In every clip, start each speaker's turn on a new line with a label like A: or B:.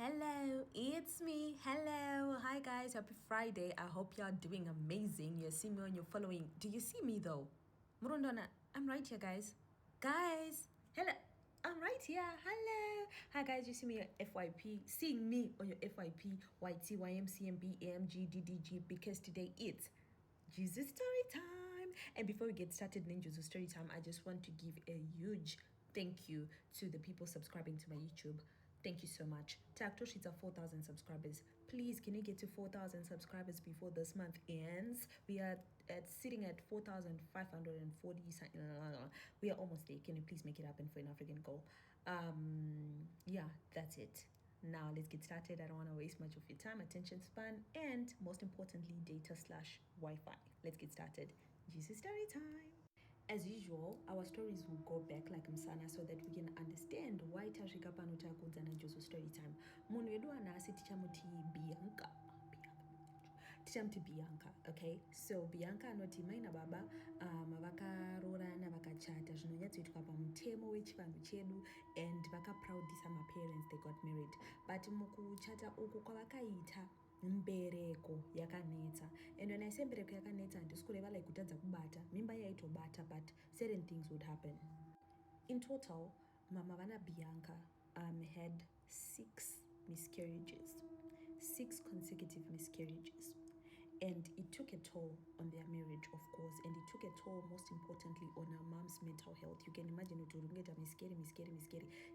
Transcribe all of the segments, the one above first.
A: Hello, it's me. Hello. Hi guys, happy Friday. I hope you're doing amazing. You're seeing me and you're following. Do you see me though? Murundona, I'm right here, guys. Guys, hello. I'm right here. Hello. Hi guys, you see me on FYP. Seeing me on your FYP, YT, YMCMB, AMG, DDG, because today it's njuzu story time. And before we get started in njuzu story time, I just want to give a huge thank you to the people subscribing to my YouTube. Thank you so much. Taktoshita 4,000 subscribers. Please, can you get to 4,000 subscribers before this month ends? We are sitting at 4,540. We are almost there. Can you please make it happen for an African goal? Yeah, that's it. Now let's get started. I don't want to waste much of your time, attention span, and most importantly, data/Wi-Fi. Let's get started. njuzu story time. As usual, our stories will go back like msana so that we can understand why tasvika pano takuudza njuzu story time. Munhu wedu anasi tichamuti Bianca. Tichamuti Bianca, okay? So Bianca anoti mai nababa vakarorana vakachata zvinonyatsoitwa pamutemo wechivanhu chedu and vakaproudisa maparents they got married. But mukuchata uku kwavakaita mbereko yakanetsa, and when I say mbereko yakanetsa handisi kureva like kutadza kubata, mimba yaitobata, but certain things would happen. In total, mama vana Bianca had 6 miscarriages, 6 consecutive miscarriages. And it took a toll on their marriage, of course, and it took a toll, most importantly, on her mom's mental health. You can imagine uturungeta miscarry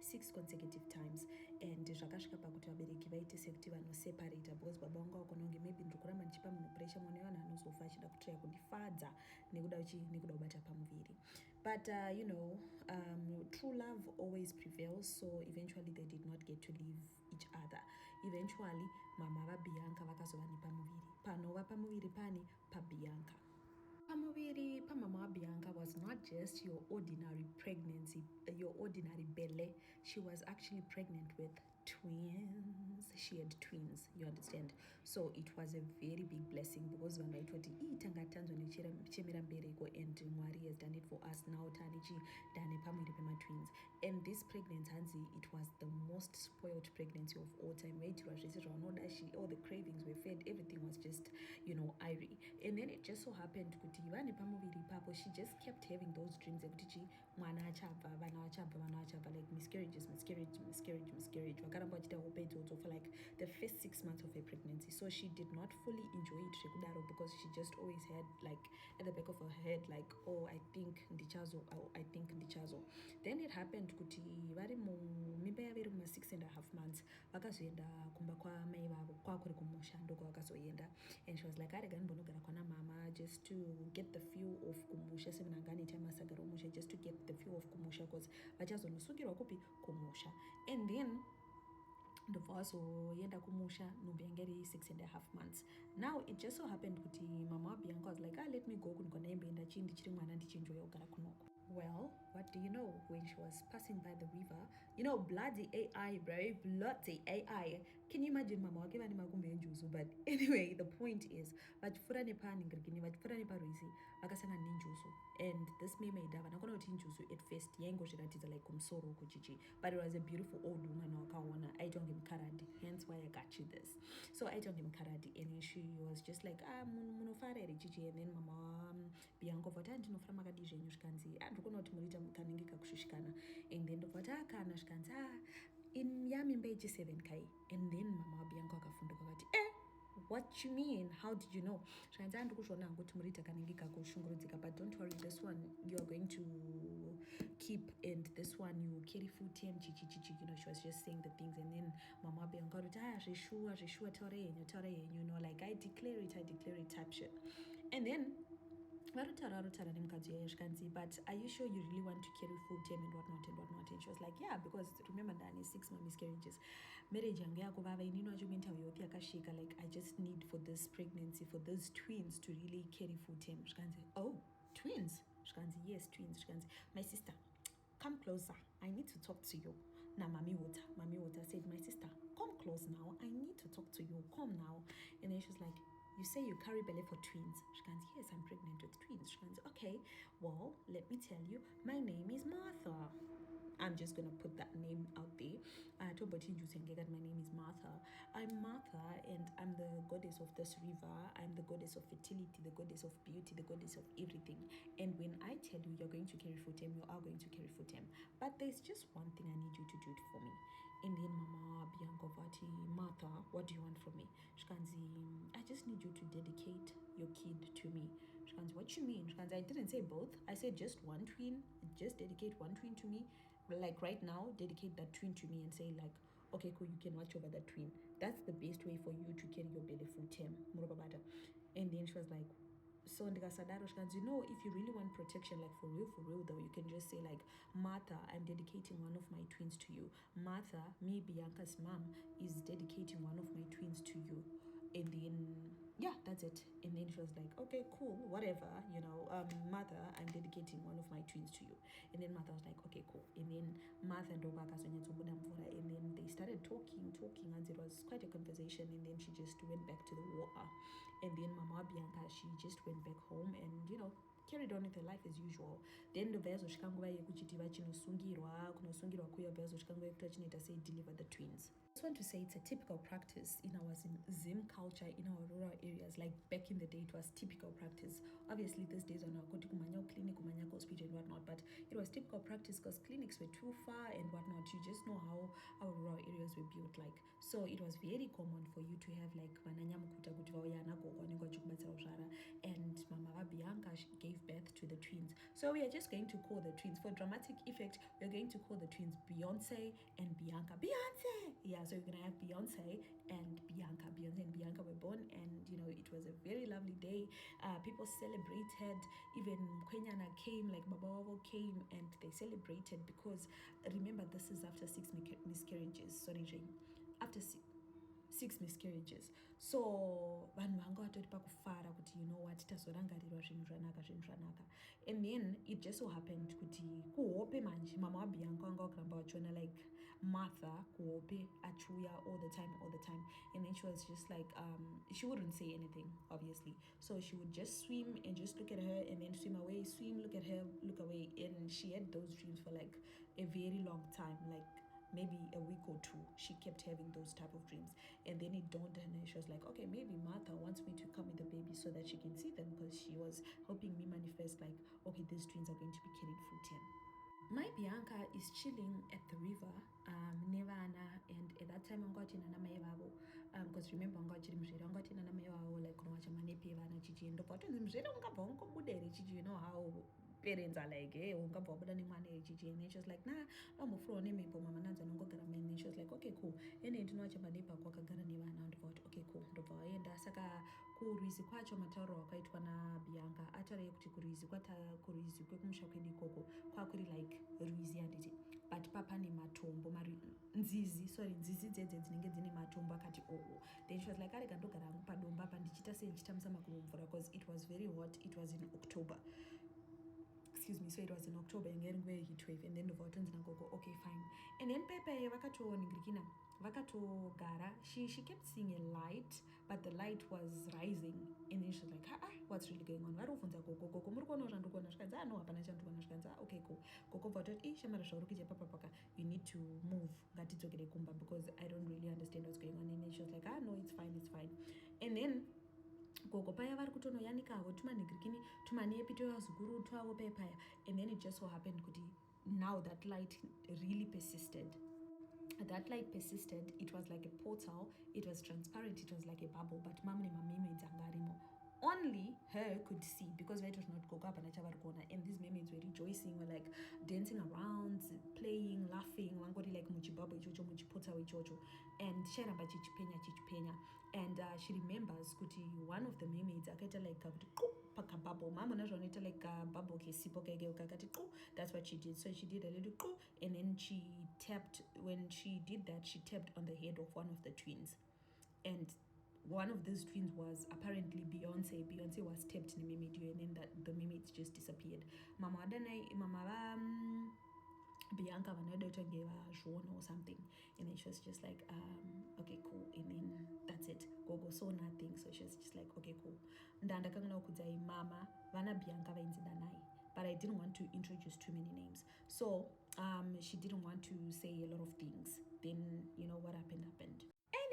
A: 6 consecutive times. And zvakasvika pakuti vabereki vaite sekuti vanoseparator because baba vangu vakononge maybe ndikuramba ndichipa munhu pressure mwana wana anozofa achida kutraya kundifadza nekuda kubata pamuviri. But true love always prevails, so eventually they did not get to leave each other. Eventually mama vaBianca vakazova nepamuviri. Panova pamuviri pane paBianca. Pamuviri pamama Bianca was not just your ordinary pregnancy, your ordinary belle. She was actually pregnant with twins. She had twins, you understand? So it was a very big blessing because when I told you and Mwari has done it for us now, Tanichi dane pamuviri pema twins. And this pregnancy, it was the most spoiled pregnancy of all time. All the cravings were fed, everything was just, airy. And then it just so happened she just kept having those dreams like miscarriages for like the first 6 months of her pregnancy. So she did not fully enjoy it because she just always had like at the back of her head like, oh, I think ndichazo. Then it happened kuti vari mimba yaviri 6.5 months vakazoenda kumba kwamai vavo kwakuri kumusha ndoko vakazoenda, and she was like arega ndimbonogara kwana mama just to get the feel of kumusha seminangani chamasagara umusha, just to get the feel of kumusha because vachazonosungirwa kupi kumusha. And then ndobva vazoenda kumusha nhumbi yange iri 6.5 months. Now it just so happened kuti mama Bianca was like, let me go kundigonaimboenda chii ndichiri mwana ndichinjoya kugara kunoko. Well, what do you know? When she was passing by the river, bloody AI, bro, bloody AI. Can you imagine mama wake vane makumbo enjuzu? But anyway, the point is, vachipfuura nepanhingirikini, vachipfuura neparwizi, vakasangana nenjuzu. And this memaida vanakona kuti njuzu at first yaingozviratidza like kumusoro uku chichi, but it was a beautiful old woman wakaona aitonge mukaradi, hence why I got you this. So aitonge mukaradi, and she was just like, munofara here chichi. And then mama Bianca vati ndinofara makadi zvenyu zvikanzi ndikuona kuti murita kanenge kakushushikana. And then ndobva kana zvikanzi yamimba yechi7 kai. And then mama Bianca akafunduka vakati what you mean? How did you know? Zvikanzi ndikuzviona hangu kuti murita kanenge kakushungurudzika, but don't worry, this one you are going to keep, and this one you carry full time chichi. She was just saying the things. And then mama Bianca wrote zveshuwa taura yenyu, like I declare it type shit. And then varutaura nemukadzi uya zvikanzi, but are you sure you really want to carry full term and whatnot? And she was like, yeah, because remember ndane 6 more miscarriages, marriage yangu yakuvava, inini wacho mental health yakashika, like I just need for this pregnancy, for those twins to really carry full term. Zvikanzi, oh, twins? Zvikanzi, yes, twins. Zvikanzi, my sister, come closer, I need to talk to you. Now Mami Water said, my sister, come close now, I need to talk to you, come now. And then she was like, you say you carry belly for twins? She goes, yes, I'm pregnant with twins. She goes, okay, well, let me tell you, my name is Martha. I'm just gonna put that name out there. My name is Martha. I'm Martha, and I'm the goddess of this river. I'm the goddess of fertility, the goddess of beauty, the goddess of everything. And when I tell you you're going to carry futem, you are going to carry futem. But there's just one thing I need you to do it for me. And then Mama Bianca Vati, Martha, what do you want from me? I just need you to dedicate your kid to me. What you mean? I didn't say both. I said just one twin. Just dedicate one twin to me. Like right now, dedicate that twin to me and say like, okay, cool, you can watch over that twin. That's the best way for you to carry your belly full term. And then she was like, so you know, if you really want protection, like for real though, you can just say like, Martha, I'm dedicating one of my twins to you. Martha, me, Bianca's mom, is dedicating one of my twins to you. And then yeah, that's it. And then she was like, okay, cool, whatever, you know, Martha, I'm dedicating one of my twins to you. And then Martha was like, okay, cool. And then Martha and then they started talking, and it was quite a conversation. And then she just went back to the water. And then Mama Bianca, she just went back home and, you know, carried on with her life as usual. Then the verse chikanguva yekuchiti vachinosungirwa kunosungirwa kuya verse chikanguva yekuti vachinoita sei deliver the twins. I just want to say it's a typical practice in our Zim culture in our rural areas. Like back in the day, it was typical practice. Obviously, these days on our Kotikumanya clinic, Kumanya hospital and whatnot, but it was typical practice because clinics were too far and whatnot. You just know how our rural areas were built like. So it was very common for you to have like and Mama Bianca gave birth to the twins. So we are just going to call the twins, for dramatic effect, we're going to call the twins Beyonce and Bianca. Beyonce! Yeah, so we're going to have Beyonce and Bianca. Beyonce and Bianca were born, and you know, it was a very lovely day. People celebrated. Even Kwenyana came, like Baba Wavo came, and they celebrated because remember, this is after 6 miscarriages. Sorry, Jane. After 6 miscarriages. So vanhu vanga vatori pakufara kuti, you know what, tazorangarirwa zvinhu zvanaka. And then it just so happened kuti kuhope manje mama waBianca vanga vakuramba vachiona like Martha kuhope achiuya all the time. And then she was just like she wouldn't say anything, obviously, so she would just swim and just look at her and then swim away, swim, look at her, look away. And she had those dreams for like a very long time, like maybe a week or two. She kept having those type of dreams, and then it dawned on her. She was like, okay, maybe Martha wants me to come with the baby so that she can see them, because she was helping me manifest like, okay, these twins are going to be carried full-term. My Bianca is chilling at the river, Nevana, and at that time I'm going to Nana because remember I'm going to Nana like Manepi Chichi and the you know how parents are like, hey, and then she was like, nah, I'm from mama and she was like, okay, cool. And then okay, cool. And saka kurizi kwacho matauro wakaitwa na Bianca atare kuti kurizi kwata kurizi kwekumusha kwedu ikoko kwakuri like ruizi handiti, but papa ne matombo nzizi dzedze dzinenge dzine matombo akati oh. Then she was like, arega ndogara hangu padomba apa ndichita sei ndichitamisa makumbo mvura, because it was very hot. It was in October. Excuse me, so it was in October and getting very heat wave. And then the Vortons and go, okay, fine. And then Pepe Vakato Nigrikina Vakato Gara, she kept seeing a light, but the light was rising. And then she was like, what's really going on? Okay, cool. You need to move because I don't really understand what's going on. And then she was like, no, it's fine. And then gogo paya vari kutonoyanikawo tumanhigirikini tumanepi toyazukuru twavo paya. And then it just so happened kuti now that light really persisted. That light persisted. It was like a portal. It was transparent. It was like a bubble. But mamne mamime dzangarimo. Only her could see, because it was not Goga Panachavargona, and these mermaids were rejoicing, were like dancing around, playing, laughing, wangori like Muchibaba Jojo, Muchipota Jojo, and Sheraba Chichpenya. And she remembers Kuti, one of the mermaids, Aketa like paka bubble. Mama najonita like a bubble that's what she did. So she did a little and then she tapped. When she did that, she tapped on the head of one of the twins. And one of those twins was apparently Beyonce. Beyonce was tapped in the mimidio, and then the mimids just disappeared. Mama Bianca Vanadota gave her a Joan or something, and then she was just like, okay, cool. And then that's it. Gogo saw nothing, so she was just like, okay, cool. Ndanda kangana kudzai mama vana Bianca vainzidanai. but I didn't want to introduce too many names. So she didn't want to say a lot of things. Then, you know, what happened.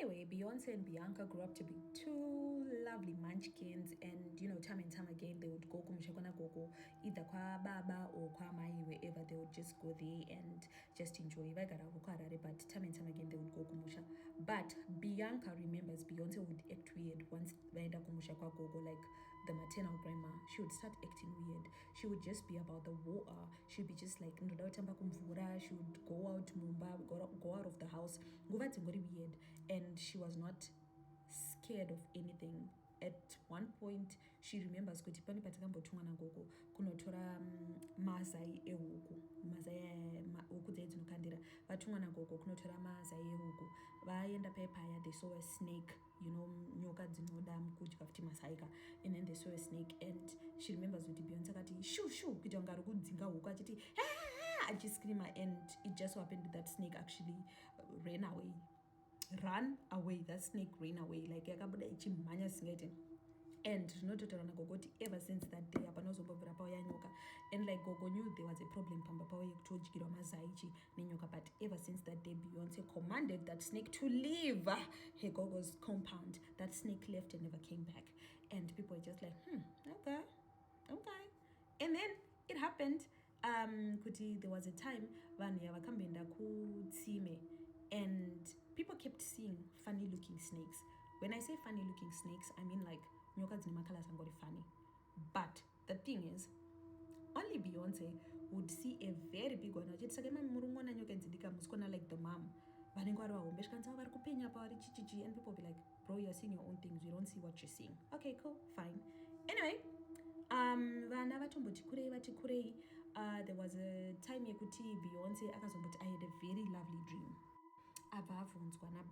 A: Anyway, Beyonce and Bianca grew up to be two lovely munchkins, and you know, time and time again they would go kumshakwana gogo, either kwa baba or kwa mai, wherever they would just go there and just enjoy. But time and time again they would go kumusha. But Bianca remembers Beyonce would act weird once vaenda kumusha kwa gogo, like the maternal grandma. She would start acting weird. She would just be about the water. She'd be just like she would go out mumba, go out of the house. Very weird. And she was not scared of anything. At one point she remembers kuti pane patakambotungwa nagogo kunotora mazai ehuku, mazai huku dzaye dzinokandira. Vatungwa nagogo kunotora mazai ehuku, vaenda paipaya, they saw a snake, you know, nyoka dzinoda kudya futi masaika, and then they saw a snake, and she remembers kuti Beyonce akati shoo shoo kuita kunge ari kudzinga huku achiti achiscreama, and it just so happened that snake actually ran away. That snake ran away, like yakabuda ichimhanya singaiti. And zvinototaura nagogo kuti ever since that day apanozombobvira pauya nyoka, and like gogo knew there was a problem pamba pavo yekutodyirwa mazaichi nenyoka, but ever since that day Beyonce commanded that snake to leave her gogo's compound. That snake left and never came back, and people were just like okay. And then it happened kuti there was a time vanhu yavakamboenda kutsime, and people kept seeing funny looking snakes. When I say funny looking snakes, I mean like nyoka dzine makala sangori funny. But the thing is, only Beyonce would see a very big one. Like the mom. And people be like, bro, you're seeing your own things. We don't see what you're seeing. Okay, cool, fine. Anyway, there was a time yekuti Beyonce akazomboti I had a very lovely dream. Abavunzwa na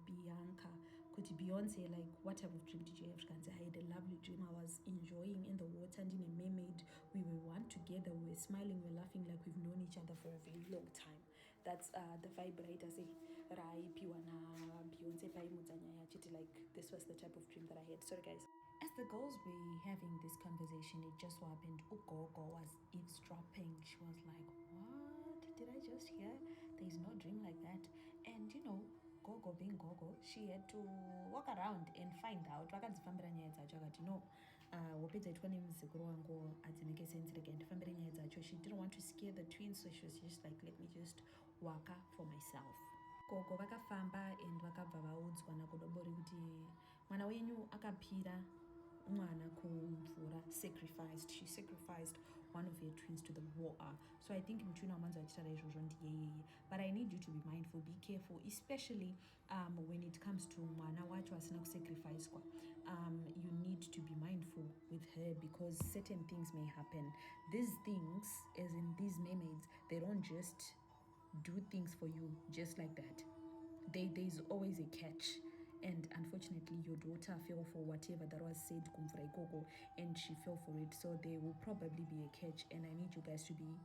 A: Bianca kuti Beyonce, like, what type of dream did you have? I had a lovely dream. I was enjoying in the water and in a mermaid. We were one together. We were smiling. We were laughing like we've known each other for a very long time. That's the vibe, right? I say Rai Piwana Beyonce Pai Muzanya Chiti, like this was the type of dream that I had. Sorry guys. As the girls were having this conversation, it just so happened Ugogo was eavesdropping. She was like, what did I just hear? There's no dream like that. And you know, Gogo being Gogo, she had to walk around and find out. She didn't want to scare the twins, so she was just like, let me just waka for myself. Gogo vakafamba and vakabva vaudzwa nagodobori kuti mwana wenyu akapira Mwana kumvura, sacrificed. She sacrificed one of her twins to the water. So I think but I need you to be mindful, be careful, especially when it comes to Mwana wacho asina sacrifice. You need to be mindful with her because certain things may happen. These things, as in these mermaids, they don't just do things for you just like that. There's always a catch. And unfortunately, your daughter fell for whatever that was said kumvura ikoko, and she fell for it. So there will probably be a catch, and I need you guys to be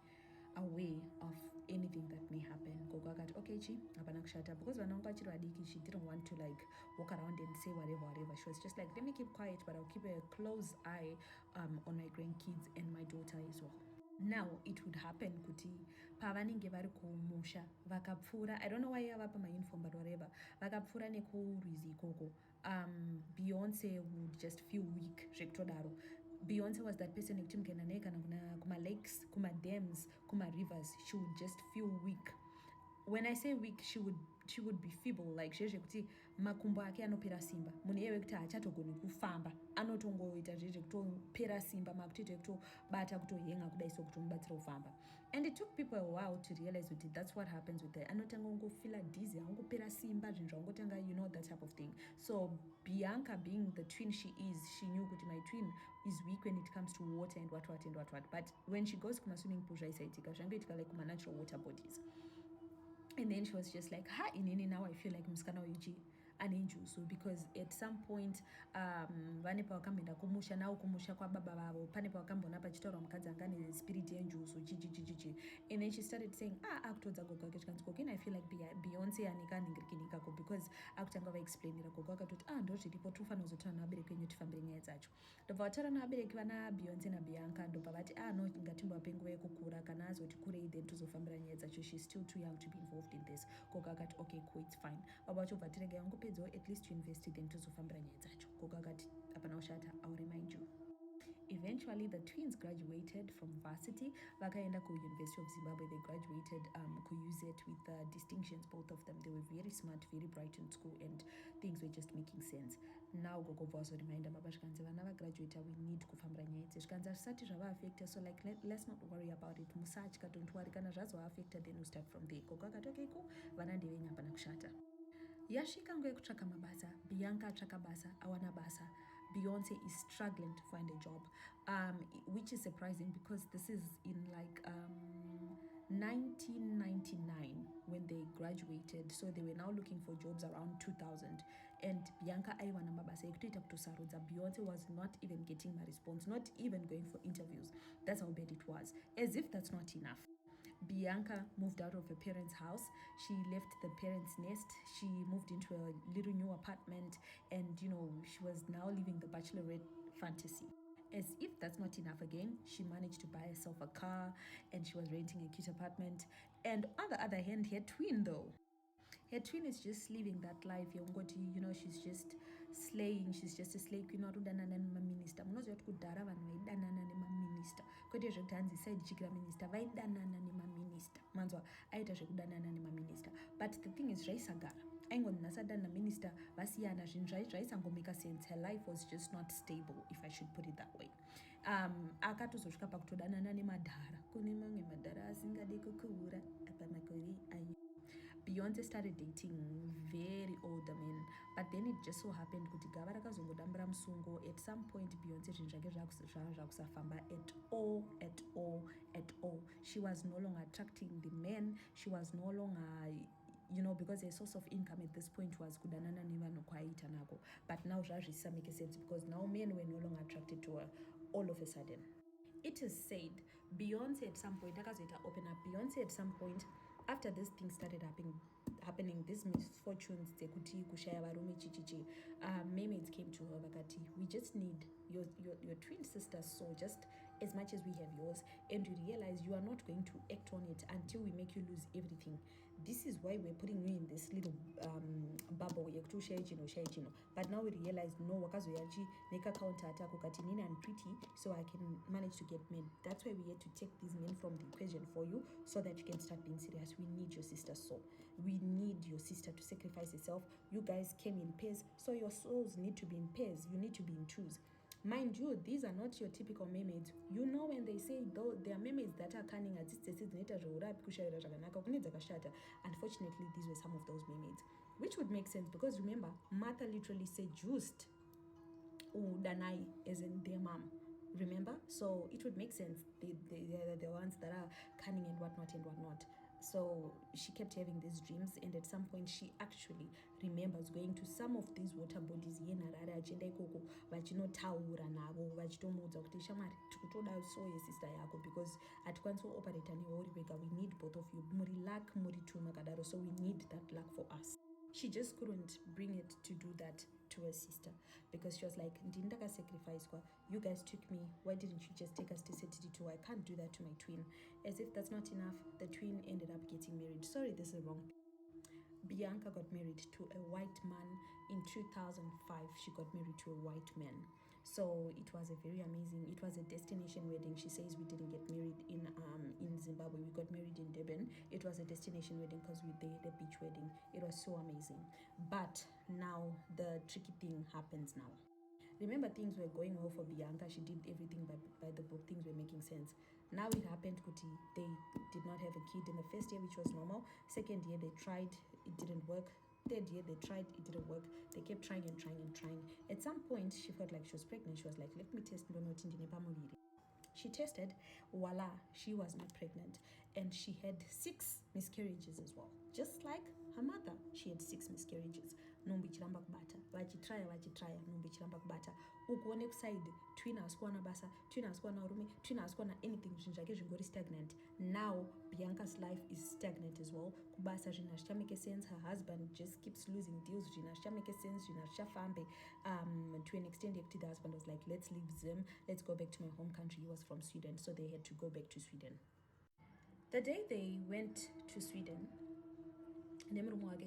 A: aware of anything that may happen. Gogo got okay, chi hapana kushata because vananga chiri vadiki, she didn't want to like walk around and say whatever. She was just like, let me keep quiet, but I'll keep a close eye on my grandkids and my daughter as well. Now it would happen kuti pavanenge vari kumusha vakapfura, I don't know why yavapa mainform but whatever, vakapfura nekurwizi ikoko, Beyonce would just feel weak zvekutodaro. Beyonce was that person ekuti mukaenda naye kana kuma lakes, kuma dams, kuma rivers, she would just feel weak. When I say weak, she would be feeble, like zvezve kuti makumbo ake anopera simba, munhu iyeye kuti haachatogoni kufamba, anotongoita zvezve kutopera simba, makutoita kutobata kutohenga kudai so kuti mubatsira kufamba. And it took people a while to realize that that's what happens with her. Anotanga ungofila dizzy, angopera simba, angotanga, you know, that type of thing. So Bianca, being the twin she is, she knew that my twin is weak when it comes to water and what. But when she goes kuma swimming pool, zvaisaita like kuma natural water bodies. And then she was just like, inini, now I feel like mskana uji an njuzu, because at some point vane pavakamboenda kumusha, nawo kumusha kwa baba vavo pane pavakambona pachitaura mukadzi anga ane spirit yenjuzu and then she started saying akutodza gogo ake chikanzi gogo, and I feel like Beyonce anikaningikinikako, because because akutanga vaexplainira gogo akatoti ndozviripo tofanira kuzotaura navabereki venyu tifambire nyaya dzacho. Ndobva vataura navabereki vana Beyonce naBianca, ndobva vati no, ngatimbovape nguva yekukura, kana azoti kurei then tozofambira nyaya dzacho, she's still too young to be involved in this. Gogo akati okay cool, it's fine. Baba vacho bva tirega yangopedzawo at least university then tozofambira nyaya dzacho. Gogo akati hapana kushata, I'll remind you. Eventually, the twins graduated from varsity. Vakaenda ku University of Zimbabwe. They graduated Kunjuzu with distinctions, both of them. They were very smart, very bright in school, and things were just making sense. Now, Gogo was a reminder, Baba Shkanze, whenever graduate, we need kufambra nyetse. Shkanze sati java affected, so like let's not worry about it. Musachka, don't worry, kana jazo affected, then we start from there. Gogo akati okay, cool. Vana ndivenya hapana kushata. Yasvika nguva yekutsvaka mabasa. Bianca atsvaka basa, awana basa. Beyonce is struggling to find a job, which is surprising because this is in like 1999 when they graduated, so they were now looking for jobs around 2000, and Bianca aiwana mabasa ekutoita kutosarudza. Beyonce was not even getting my response, not even going for interviews. That's how bad it was. As if that's not enough, Bianca moved out of her parents' house. She left the parents' nest. She moved into a little new apartment, and she was now living the bachelorette fantasy. As if that's not enough again, she managed to buy herself a car, and she was renting a cute apartment. And on the other hand, her twin though, her twin is just living that life. She's just slaying. She's just a slay queen. Warudanana nemaminista. Munoziva kuti kudhara vanhu vaidanana nemaminista. Kwete zvekuti hanzi side chick raminista, vaidanana nemaminista. Manzwa aita zvekudanana nemaminista. But the thing is, zvaisagara. Aingonzi nasadana minister vasiyana, zvinhu zvaisangomeka sense. Her life was just not stable, if I should put it that way. Akatozosvika pakutodanana nemadhara. Kune mamwe madhara asingade kukura apa makore ayo. Beyonce started dating very older men, but then it just so happened kuti gava rakazongodambira musungo. At some point, Beyonce zvinhu zvake zvakusafamba at all. She was no longer attracting the men. She was no longer, because her source of income at this point was kudanana nevanhu kwaiita nako. But now zvazvisisa make sense because now men were no longer attracted to her all of a sudden. It is said Beyonce at some point, open up. Beyonce at some point, after this thing started happening, these misfortunes, kushaya varume chichichi, mermaids came to her vakati, we just need your twin sister, so just as much as we have yours, and you realize you are not going to act on it until we make you lose everything. This is why we're putting you in this little bubble yekuti share chino. But now we realize no, wakazoyachi neka counter attack ukati nini and pretty, so I can manage to get men. That's why we had to take these men from the equation for you, so that you can start being serious. We need your sister, so we need your sister to sacrifice herself. You guys came in pairs, so your souls need to be in pairs. You need to be in twos. Mind you, these are not your typical mermaids. When they say though, there are mermaids that are cunning, unfortunately these were some of those mermaids, which would make sense because remember, Martha literally seduced Danai as in their mom. Remember? So it would make sense. They're the ones that are cunning and whatnot. So she kept having these dreams, and at some point she actually remembers going to some of these water bodies achienda ikoko vachinotaura navo vachitomuudza kuti shamwari tikutoda so yesister yako because hatikwanisi kuoperata newe uri wega, we need both of you, muri luck muri two makadaro, so we need that luck for us. She just couldn't bring it to do that to her sister because she was like, ndindaka sacrifice kwa, you guys took me, why didn't you just take us to city too? I can't do that to my twin. As if that's not enough, the twin ended up getting married. Sorry, this is wrong. Bianca got married to a white man in 2005. She got married to a white man. So it was a very amazing, it was a destination wedding. She says we didn't get married in Zimbabwe. We got married in Durban. It was a destination wedding because they had a beach wedding. It was so amazing. But now the tricky thing happens now. Remember, things were going well for Bianca. She did everything by the book. Things were making sense. Now it happened, Kuti. They did not have a kid in the first year, which was normal. Second year, they tried. It didn't work. Third year, they tried. It didn't work. They kept trying. At some point, she felt like she was pregnant. She was like, let me test. She tested. Voila, she was not pregnant. And she had 6 miscarriages as well. Just like her mother, she had 6 miscarriages. nhombo ichiramba kubata, vachitraya nhombo ichiramba kubata. Ukuone kuside twin haasi kuwana basa, twin haasi kuwana varume, twin haasi kuwana anything, zvinhu zvake zvingori stagnant. Now Bianca's life is stagnant as well. Kubasa zvinhu hazvichamake sense, her husband just keeps losing deals, zvinhu hazvichamake sense, zvinhu hazvichafambe. To an extent the husband was like, let's leave Zim, let's go back to my home country. He was from Sweden, so they had to go back to Sweden. The day they went to Sweden,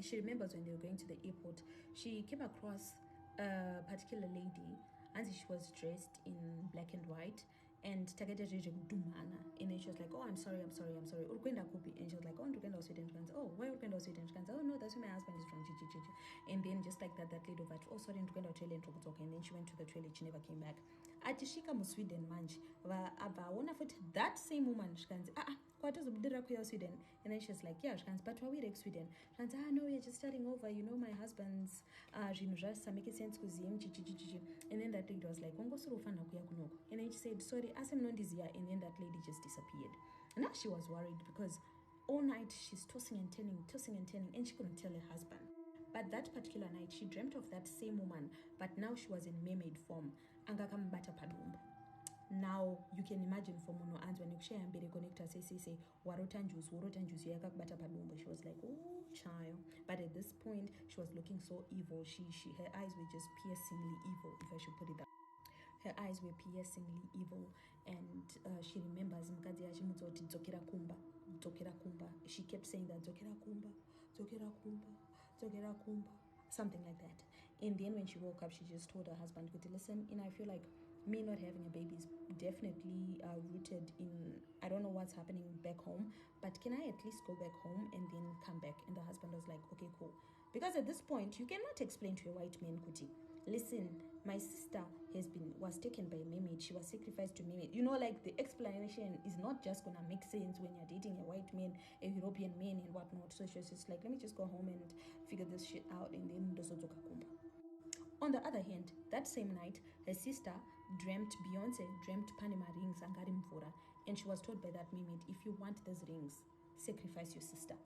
A: she remembers when they were going to the airport, she came across a particular lady, and she was dressed in black and white, and then she was like, oh, I'm sorry. And she was like, oh, Sweden. Oh, why Sweden? Oh no, that's where my husband is from. And then just like that lady over, oh sorry, and then she went to the toilet, she never came back. Atishika mu Sweden manje vaona futhi that same woman shikanzi kwatozobudira kuya Sweden. And then she's like, yeah, shikanzi, but wawire Sweden. Shikanzi, no, we're just starting over, you know, my husband's zvinhu zvasamake sense kuziye chichichichi. And then that lady was like, ongosirofana kuya kunoko. And then she said, sorry, ase munondiziya. And then that lady just disappeared. Now she was worried because all night she's tossing and turning, and she couldn't tell her husband. But that particular night, she dreamt of that same woman, but now she was in mermaid form. Angakambata padumbu. Now you can imagine for Mono and when you connect us, say, warota njuzu, yakakbata padumbu. She was like, oh, child. But at this point, she was looking so evil. Her eyes were just piercingly evil, if I should put it that. Her eyes were piercingly evil, and she remembers mukadzi yachimudza dzokera kumba. She kept saying that dzokera kumba, something like that. And then when she woke up, she just told her husband, listen, I feel like me not having a baby is definitely rooted in, I don't know what's happening back home, but can I at least go back home and then come back? And the husband was like, okay, cool. Because at this point, you cannot explain to a white man, Kuti, listen, my sister was taken by a mermaid, she was sacrificed to mermaid. You know, like the explanation is not just gonna make sense when you're dating a white man, a European man and whatnot. So she was just like, let me just go home and figure this shit out, and then dosozoka kumba. On the other hand, that same night, her sister Beyonce dreamt Panama rings and Garimvura, and she was told by that mermaid, if you want these rings, sacrifice your sister.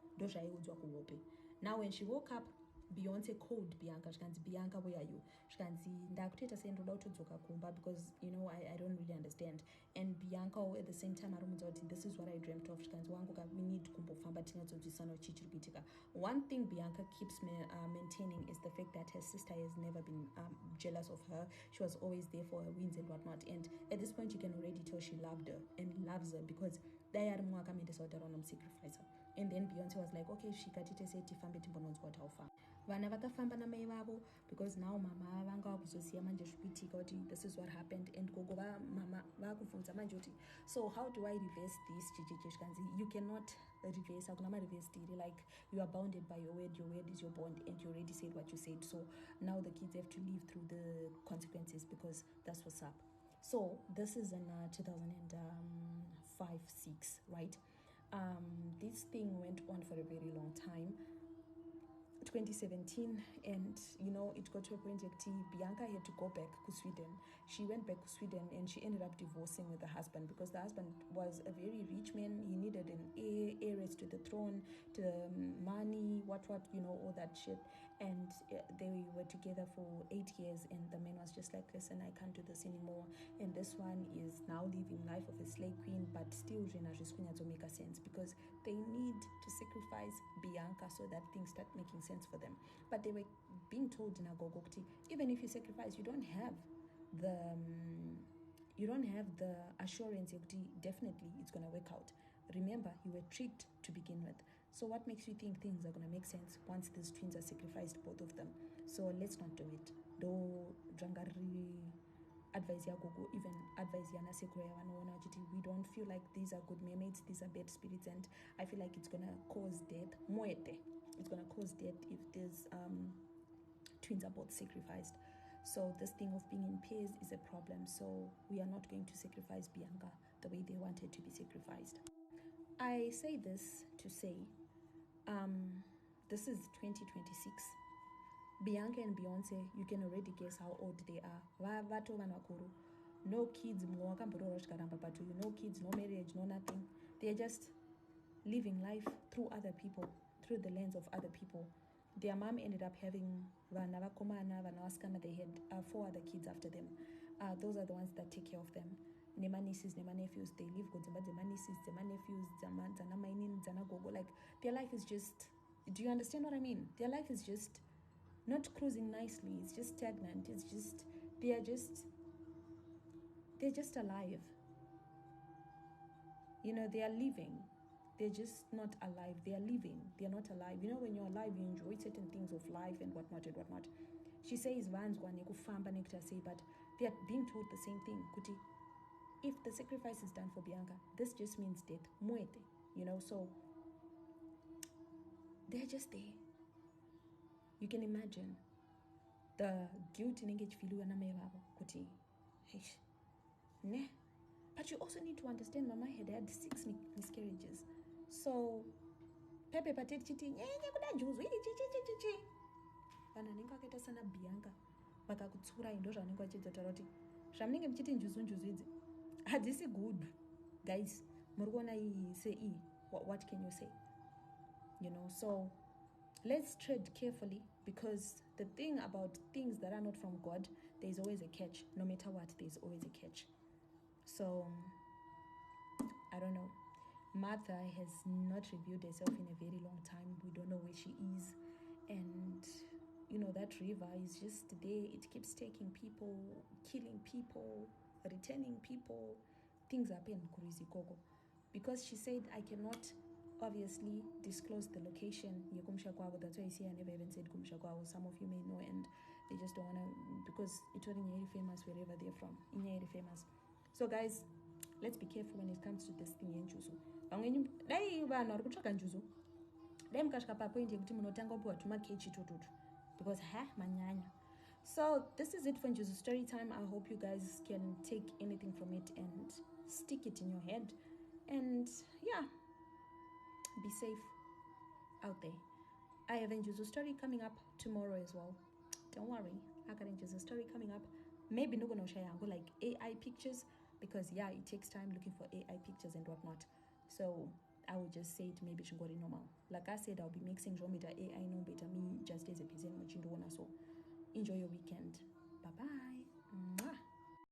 A: Now when she woke up, Beyonce called Bianca. Shikanzi, Bianca, where are you? Shikanzi, ndakuteta saying kudzoka kumba because, you know, I don't really understand. And Bianca at the same time, this is what I dreamt of. Shikanzi, we need kumbofamba tinyatsonzwisana chichiri kuitika. One thing Bianca keeps maintaining is the fact that her sister has never been jealous of her. She was always there for her wins and whatnot. And at this point, you can already tell she loved her and loves her because they are sacrifice her. And then Beyonce was like, okay, shikatite say tifambe timbononzwa kuti haufa. Vana vakafamba namai vavo because now mama vanga vakuzoziva manje zvikuitika kuti this is what happened, and gogo mama vakubvunza manje kuti so how do I reverse this chichichi? You cannot reverse, hakuna reverse diri, like you are bounded by your word is your bond, and you already said what you said, so now the kids have to live through the consequences because that's what's up. So this is in 2005-6, right? This thing went on for a very long time, 2017, and you know, it got to a point that Bianca had to go back to Sweden. She went back to Sweden and she ended up divorcing with the husband because the husband was a very rich man. He needed an heiress to the throne, to the money, what, you know, all that shit. And they were together for 8 years, and the man was just like, listen, I can't do this anymore. And this one is now living life of a slave queen, but still to make a sense because they need to sacrifice Bianca so that things start making sense for them. But they were being told in Agogokti, even if you sacrifice, you don't have the assurance definitely it's going to work out. Remember, you were tricked to begin with. So what makes you think things are going to make sense once these twins are sacrificed, both of them? So let's not do it. Though Drangari advise Yagogo, even advise Yana Sekoya, we don't feel like these are good mermaids, these are bad spirits, and I feel like it's going to cause death. It's going to cause death if these twins are both sacrificed. So this thing of being in pairs is a problem. So we are not going to sacrifice Bianca the way they wanted to be sacrificed. I say this to say, this is 2026. Bianca and Beyonce, you can already guess how old they are. No kids, no kids, no marriage, no nothing. They're just living life through other people, through the lens of other people. Their mom ended up having vana vakomana, vana vasikana. They had 4 other kids after them. Those are the ones that take care of them. Nema nieces, nema nephews. They live good. Zema nieces, zema nephews, zana mainin, zana gogo. Like, their life is just. Do you understand what I mean? Their life is just not cruising nicely. It's just stagnant. It's just they're just alive. You know, they are living. They're just not alive. They are living. They are not alive. You know, when you're alive, you enjoy certain things of life and whatnot and whatnot. She says, "Vans kufamba say," but they are being told the same thing. Kuti, if the sacrifice is done for Bianca, this just means death. Muerte. You know, so they're just there. You can imagine the guilt in engage filu na mevavo. Kuti, ne. But you also need to understand, Mama had 6 miscarriages. So, Pepe patet chiti, njuzu, vananenge akaita sana Bianca vakakutsura indo zvanenge vachiita taroti zvamunenge muchiti njuzu idzi hadzisi good, guys. Muri kuona iyi sei, what can you say? You know, so let's tread carefully, because the thing about things that are not from God, there's always a catch. No matter what, there's always a catch. So I don't know. Martha has not revealed herself in a very long time. We don't know where she is. And, you know, that river is just there. It keeps taking people, killing people, returning people. Things happen, Kurizi Gogo. Because she said, I cannot obviously disclose the location. That's why you see I never even said Kumshakwawo. Some of you may know, and they just don't want to, because it's very famous wherever they're from. Very famous. So guys, let's be careful when it comes to this thing njuzu. Dai vanhu vari kutsvaka njuzu. Dai mukasvika papoint yekuti munotanga kupiwa tumakechi tututu. Because manyanya. So this is it for Njuzu story time. I hope you guys can take anything from it and stick it in your head. And yeah, be safe out there. I have a Njuzu story coming up tomorrow as well. Don't worry, I got a Njuzu story coming up. Maybe no gonna share like AI pictures, because yeah, it takes time looking for AI pictures and whatnot. So I would just say it maybe should go normal. Like I said, I'll be mixing Romita AI no better me just as a present much. So enjoy your weekend. Bye bye.